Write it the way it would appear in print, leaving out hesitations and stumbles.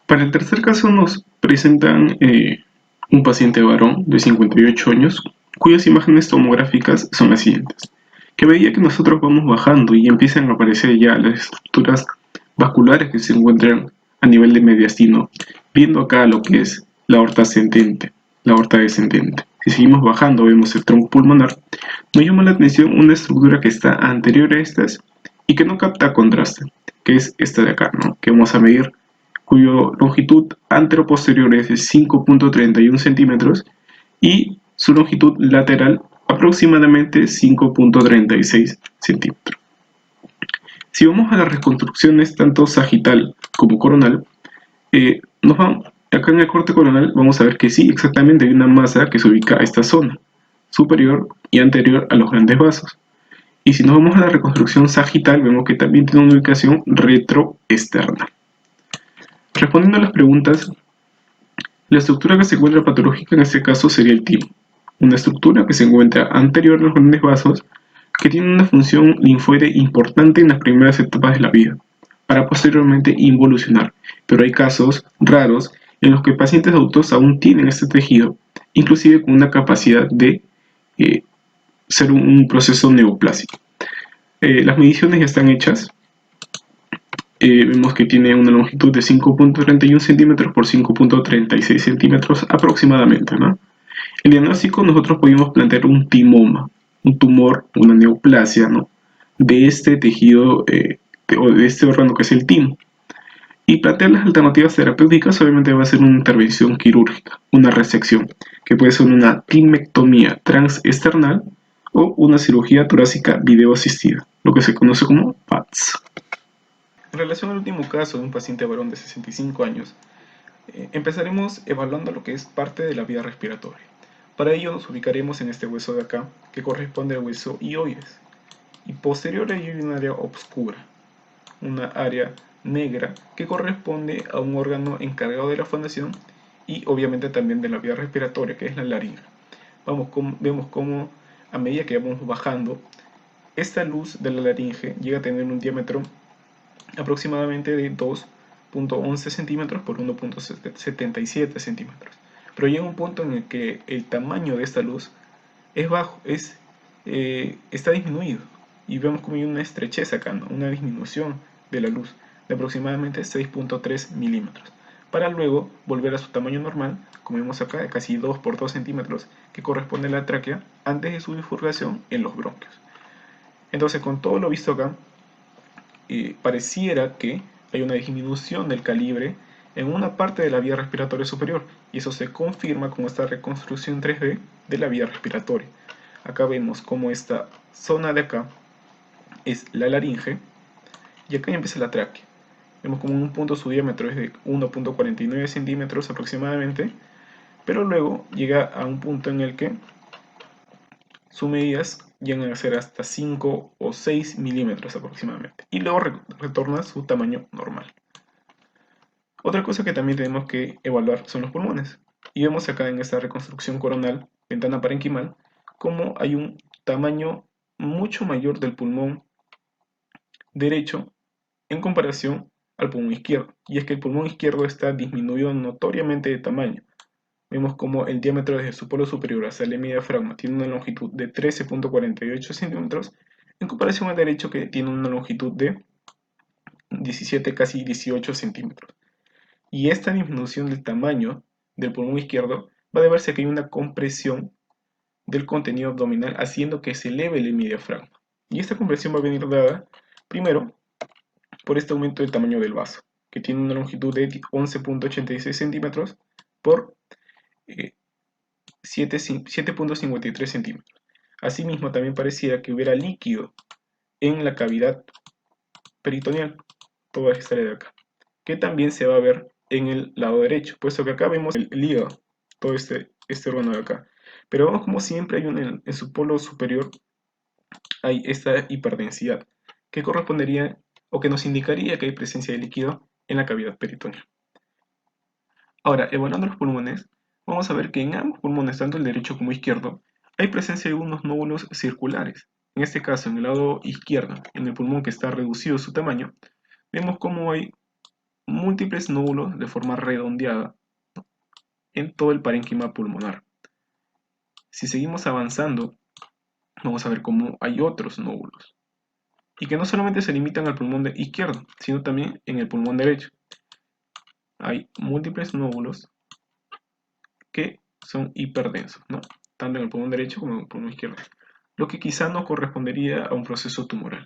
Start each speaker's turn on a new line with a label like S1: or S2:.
S1: Para el tercer caso nos presentan un paciente varón de 58 años cuyas imágenes tomográficas son las siguientes. Que a medida que nosotros vamos bajando y empiezan a aparecer ya las estructuras vasculares que se encuentran a nivel de mediastino, viendo acá lo que es la aorta ascendente, la aorta descendente. Si seguimos bajando vemos el tronco pulmonar, nos llama la atención una estructura que está anterior a estas y que no capta contraste, que es esta de acá, ¿no? Que vamos a medir, cuya longitud anteroposterior es de 5.31 centímetros y su longitud lateral aproximadamente 5.36 centímetros. Si vamos a las reconstrucciones tanto sagital como coronal, acá en el corte coronal vamos a ver que sí, exactamente hay una masa que se ubica a esta zona, superior y anterior a los grandes vasos. Y si nos vamos a la reconstrucción sagital, vemos que también tiene una ubicación retroexterna. Respondiendo a las preguntas, la estructura que se encuentra patológica en este caso sería el timo, una estructura que se encuentra anterior a los grandes vasos que tiene una función linfoide importante en las primeras etapas de la vida, para posteriormente involucionar, pero hay casos raros en los que pacientes adultos aún tienen este tejido, inclusive con una capacidad de eh, ser un proceso neoplásico. Las mediciones ya están hechas. Vemos que tiene una longitud de 5.31 centímetros por 5.36 centímetros aproximadamente, ¿no? El diagnóstico nosotros pudimos plantear un timoma, un tumor, una neoplasia, ¿no? De este tejido o de este órgano que es el timo. Y plantear las alternativas terapéuticas obviamente va a ser una intervención quirúrgica, una resección, que puede ser una timectomía transesternal o una cirugía torácica videoasistida, lo que se conoce como PATS. En relación al último caso de un paciente varón de 65 años, empezaremos evaluando lo que es parte de la vía respiratoria. Para ello nos ubicaremos en este hueso de acá, que corresponde al hueso hioides. Y posterior a ello hay un área oscura, una área negra que corresponde a un órgano encargado de la fundación y obviamente también de la vía respiratoria, que es la laringe. Vemos cómo a medida que vamos bajando, esta luz de la laringe llega a tener un diámetro aproximadamente de 2.11 centímetros por 1.77 centímetros. Pero llega un punto en el que el tamaño de esta luz es bajo, está disminuido. Y vemos como hay una estrechez acá, ¿no? Una disminución de la luz de aproximadamente 6.3 milímetros. Para luego volver a su tamaño normal, como vemos acá, de casi 2 por 2 centímetros, que corresponde a la tráquea antes de su bifurcación en los bronquios. Entonces, con todo lo visto acá, pareciera que hay una disminución del calibre en una parte de la vía respiratoria superior, y eso se confirma con esta reconstrucción 3D de la vía respiratoria. Acá vemos como esta zona de acá es la laringe y acá ya empieza la tráquea. Vemos como en un punto su diámetro es de 1.49 centímetros aproximadamente, pero luego llega a un punto en el que sus medidas llegan a ser hasta 5 o 6 milímetros aproximadamente, y luego retorna a su tamaño normal. Otra cosa que también tenemos que evaluar son los pulmones. Y vemos acá en esta reconstrucción coronal, ventana parenquimal, cómo hay un tamaño mucho mayor del pulmón derecho en comparación al pulmón izquierdo. Y es que el pulmón izquierdo está disminuido notoriamente de tamaño. Vemos como el diámetro desde su polo superior hasta el hemidiafragma tiene una longitud de 13.48 centímetros en comparación al derecho, que tiene una longitud de 17, casi 18 centímetros. Y esta disminución del tamaño del pulmón izquierdo va a deberse a que hay una compresión del contenido abdominal haciendo que se eleve el hemidiafragma. Y esta compresión va a venir dada, primero, por este aumento del tamaño del vaso, que tiene una longitud de 11.86 centímetros por 7.53 centímetros. Asimismo, también pareciera que hubiera líquido en la cavidad peritoneal, toda esta área de acá, que también se va a ver en el lado derecho, puesto que acá vemos el hígado, todo este órgano de acá. Pero vemos como siempre hay en su polo superior hay esta hiperdensidad, que correspondería o que nos indicaría que hay presencia de líquido en la cavidad peritoneal. Ahora, evaluando los pulmones, vamos a ver que en ambos pulmones, tanto el derecho como izquierdo, hay presencia de unos nódulos circulares. En este caso, en el lado izquierdo, en el pulmón que está reducido su tamaño, vemos cómo hay múltiples nódulos de forma redondeada en todo el parénquima pulmonar. Si seguimos avanzando, vamos a ver cómo hay otros nódulos. Y que no solamente se limitan al pulmón izquierdo, sino también en el pulmón derecho. Hay múltiples nódulos que son hiperdensos, ¿no? Tanto en el pulmón derecho como en el pulmón izquierdo. Lo que quizá no correspondería a un proceso tumoral.